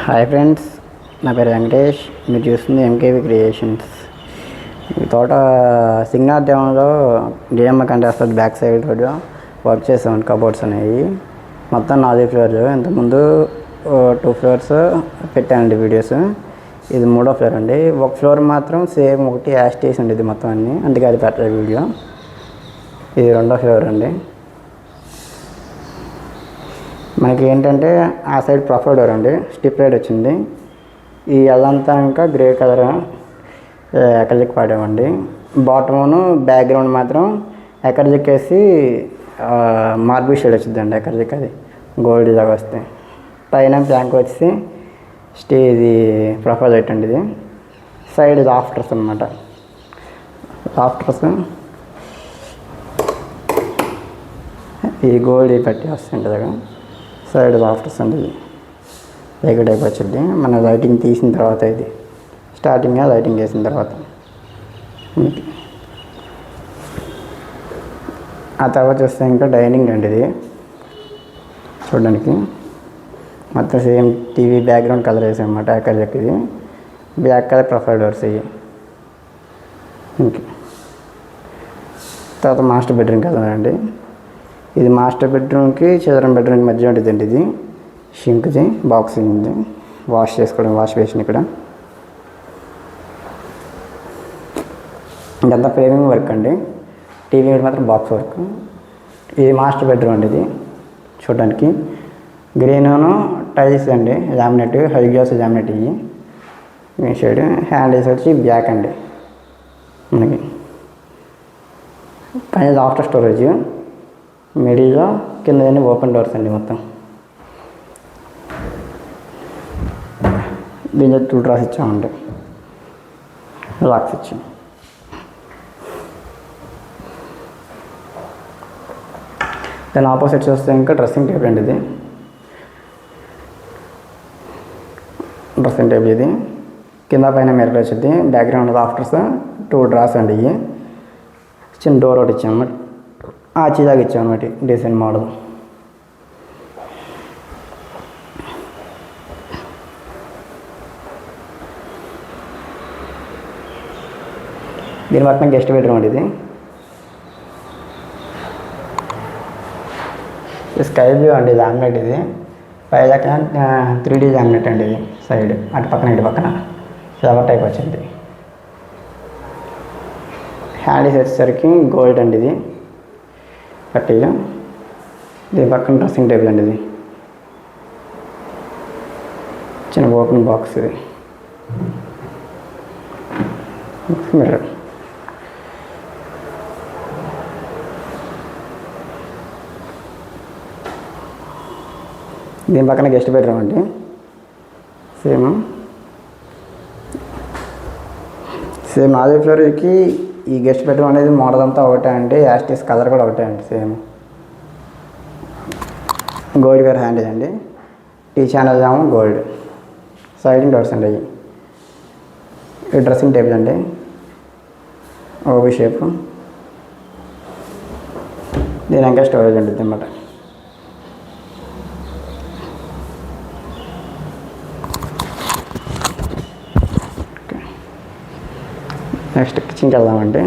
Hi friends, నా పేరు వెంకటేష్. మీరు చూస్తుంది ఎంకేవి క్రియేషన్స్. ఈ తోట సింగనాథ్యంలో డిఎంఏ కంటెస్టెడ్ బ్యాక్ సైడ్ వర్క్ చేసామండి. కబోర్డ్స్ అనేవి మొత్తం 4 ఫ్లోర్లు. ఇంతకుముందు 2 ఫ్లోర్స్ పెట్టానండి వీడియోస్. ఇది 3వ ఫ్లోర్ అండి. ఒక ఫ్లోర్ మాత్రం సేమ్ ఒకటి యాస్టీస్ అండి, ఇది మొత్తం అన్నీ, అందుకే అది పెట్టలేదు వీడియో. ఇది 2వ ఫ్లోర్ అండి. మనకి ఏంటంటే ఆ సైడ్ ప్రొఫైల్ డోర్ అండి, స్టిప్ లైట్ వచ్చింది. ఈ అదంతా ఇంకా గ్రే కలర్ ఎకర్జిక్ పాడామండి. బాటమును బ్యాక్గ్రౌండ్ మాత్రం ఎకర్జిక్ వేసి మార్బుల్ షేడ్ వచ్చిందండి. ఎకర్జిక్ అది గోల్డ్ లాగా వస్తే, పైన ప్యాంక్ వచ్చి ఇది ప్రొఫైల్ లైట్ అండి. ఇది సైడ్ ఇది ఆఫ్టర్స్ అనమాట. ఆఫ్టర్స్ ఈ గోల్డ్ పెట్టి వస్తుంటుంది. సైడ్ ఆఫ్టర్స్ అండి, ఇది రేగు టైప్ వచ్చింది. మన లైటింగ్ తీసిన తర్వాత, ఇది స్టార్టింగ్గా లైటింగ్ వేసిన తర్వాత. ఆ తర్వాత చూస్తే ఇంకా డైనింగ్ అండి. ఇది చూడడానికి మొత్తం సేమ్ టీవీ బ్యాక్గ్రౌండ్ కలర్ వేసాం అన్నమాట. ఎకర్జిక్ ఇది బ్లాక్ కలర్ ప్రొఫైల్ డోర్స్ ఇవి. తర్వాత మాస్టర్ బెడ్రూమ్ కలర్ అండి. ఇది మాస్టర్ బెడ్రూమ్కి చిల్డ్రన్ బెడ్రూమ్కి మధ్య ఉంటుందండి. ఇది షింక్ది బాక్సింగ్ ఉంది, వాష్ చేసుకోవడం, వాష్ బేసిన్. ఇక్కడ ఇదంతా ఫ్రేమింగ్ వర్క్ అండి. టీవీ మాత్రం బాక్స్ వర్క్. ఇది మాస్టర్ బెడ్రూమ్ అండి. ఇది చూడడానికి గ్రీను టైల్స్ అండి, లామినేట్, హై గ్లాస్ లామినేట్. ఇవి మీ షేడ్ హ్యాండిల్స్ వచ్చి బ్లాక్ అండి. మనకి పైన ఆఫ్టర్ స్టోరేజ్, మిడిల్లో కింద ఓపెన్ డోర్స్ అండి మొత్తం. దీంట్లో 2 డ్రాస్ ఇచ్చామండి, లాక్స్ ఇచ్చాం. దాని ఆపోజిట్ చూస్తే ఇంకా డ్రెస్సింగ్ టేబుల్ అండి. ఇది డ్రెస్సింగ్ టేబుల్. ఇది కింద పైన మిర్రర్ వచ్చింది. బ్యాక్గ్రౌండ్ ఆఫ్టర్స్ 2 డ్రాస్ అండి. ఇవి చిన్న డోర్ ఒకటి ఇచ్చాము, ఆచిలాగా ఇచ్చాం అన్నమాట. Design model. దీని పక్కన గెస్ట్ బెడ్రూమ్ అండి. ఇది స్కై బ్లూ అండి, లామినేట్. ఇది పైదాకా 3D లామినేట్ అండి. ఇది సైడ్ అటు పక్కన ఇటు పక్కన ఫ్లవర్ టైప్ వచ్చింది. హ్యాండిల్స్ వచ్చేసరికి గోల్డ్ అండి. ఇది పట్టీలు. దీని పక్కన డ్రెస్సింగ్ టేబుల్ అండి. ఇది చిన్న ఓపెన్ బాక్స్. ఇది మిర్రర్. దీని పక్కన గెస్ట్ బెడ్రూమ్ అండి. సేమ్ 4వ ఫ్లోర్కి ఈ గెస్ట్ బెడ్రూమ్ అనేది మోడల్ అంతా ఒకటే అండి. యాస్టీస్ కలర్ కూడా ఒకటే అండి. సేమ్ గోల్డ్ వేర్ హ్యాండిల్ అండి. టీ ఛానల్ జాము గోల్డ్. సైడింగ్ డోర్స్ అండి. అవి ఈ డ్రెస్సింగ్ టేబుల్ అండి, ఓవీ షేప్. దీని ఇంకా స్టోరేజ్ ఉంటుంది అన్నమాట. నెక్స్ట్ కిచెన్కి వెళ్దామండి.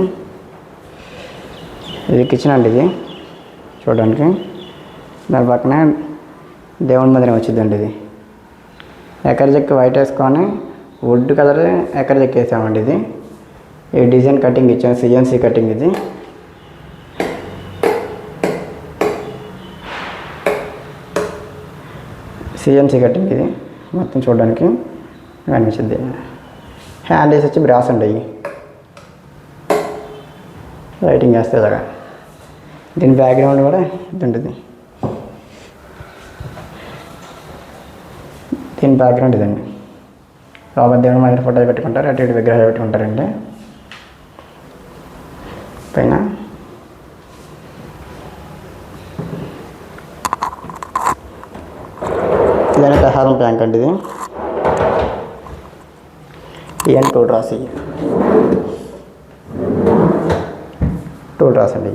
ఇది కిచెన్ అండి. ఇది చూడడానికి దాని పక్కన దేవుని మందిరం వచ్చిందండి. ఇది ఎకర్జిక్ వైట్ వేసుకొని వుడ్ కలర్ ఎకర్జిక్ వేసామండి. ఇది ఈ డిజైన్ కటింగ్ ఇచ్చాం, సిఎన్సీ కటింగ్. ఇది సిఎన్సీ కటింగ్. ఇది మొత్తం చూడడానికి కనిపించింది. హ్యాండిల్స్ వచ్చి బ్రాస్ అండి. లైటింగ్ వేస్తే ఇలాగా. దీని బ్యాక్గ్రౌండ్ కూడా ఇది ఉంటుంది. దీని బ్యాక్గ్రౌండ్ ఇదండి. లోపల దేవుని మందిర ఫోటోలు పెట్టుకుంటారు, అటు ఇటు విగ్రహాలు పెట్టుకుంటారండి. పైన ఇదైనా ప్రసాదం ట్యాంక్ అండి. ఇది ఇవన్నీ 2 డ్రాస్. 2 డ్రాస్ అండి.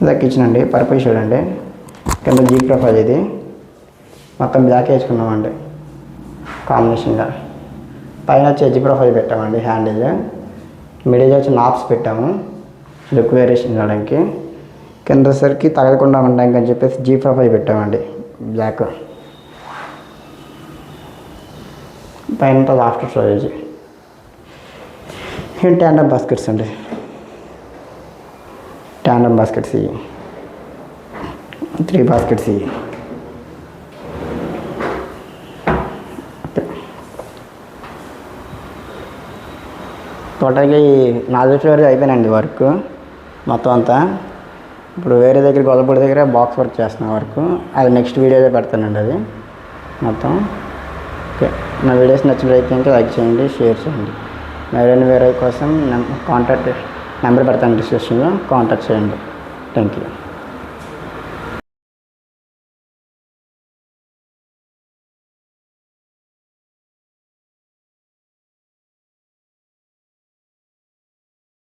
ఇది కిచెన్ అండి, పర్పుల్ షేడ్ అండి. కింద జీ ప్రొఫైల్. ఇది మొత్తం బ్లాక్ వేసుకున్నామండి కాంబినేషన్గా. పైన వచ్చి ఎడ్జ్ ప్రొఫైల్ పెట్టామండి హ్యాండిల్. మిడిల్ వచ్చి నాప్స్ పెట్టాము లుక్ వేరియేషన్ చేయడానికి. కింద సరికి తగలకుండా ఉండడానికి అని చెప్పేసి జీ ప్రొఫైల్ పెట్టామండి బ్లాక్. పైన ఆఫ్టర్ స్టోరేజ్. ట్యాండమ్ బాస్కెట్స్ అండి, ట్యాండమ్ బాస్కెట్స్ ఇవి 3 బాస్కెట్స్ ఇవి. టోటల్గా ఈ 4 ఫ్లోర్ అయిపోయినండి వర్క్ మొత్తం అంతా. ఇప్పుడు వేరే దగ్గర గొల్లపూడి దగ్గర బాక్స్ వర్క్ చేస్తున్న వర్క్, అది నెక్స్ట్ వీడియోలో పెడతానండి అది మొత్తం. ఓకే, నా వీడియోస్ నచ్చినట్లయితే లైక్ చేయండి, షేర్ చేయండి. మరిన్ని వీడియో కోసం కాంటాక్ట్ నెంబర్ పెడతాను డిస్క్రిప్షన్లో, కాంటాక్ట్ చేయండి. Thank you.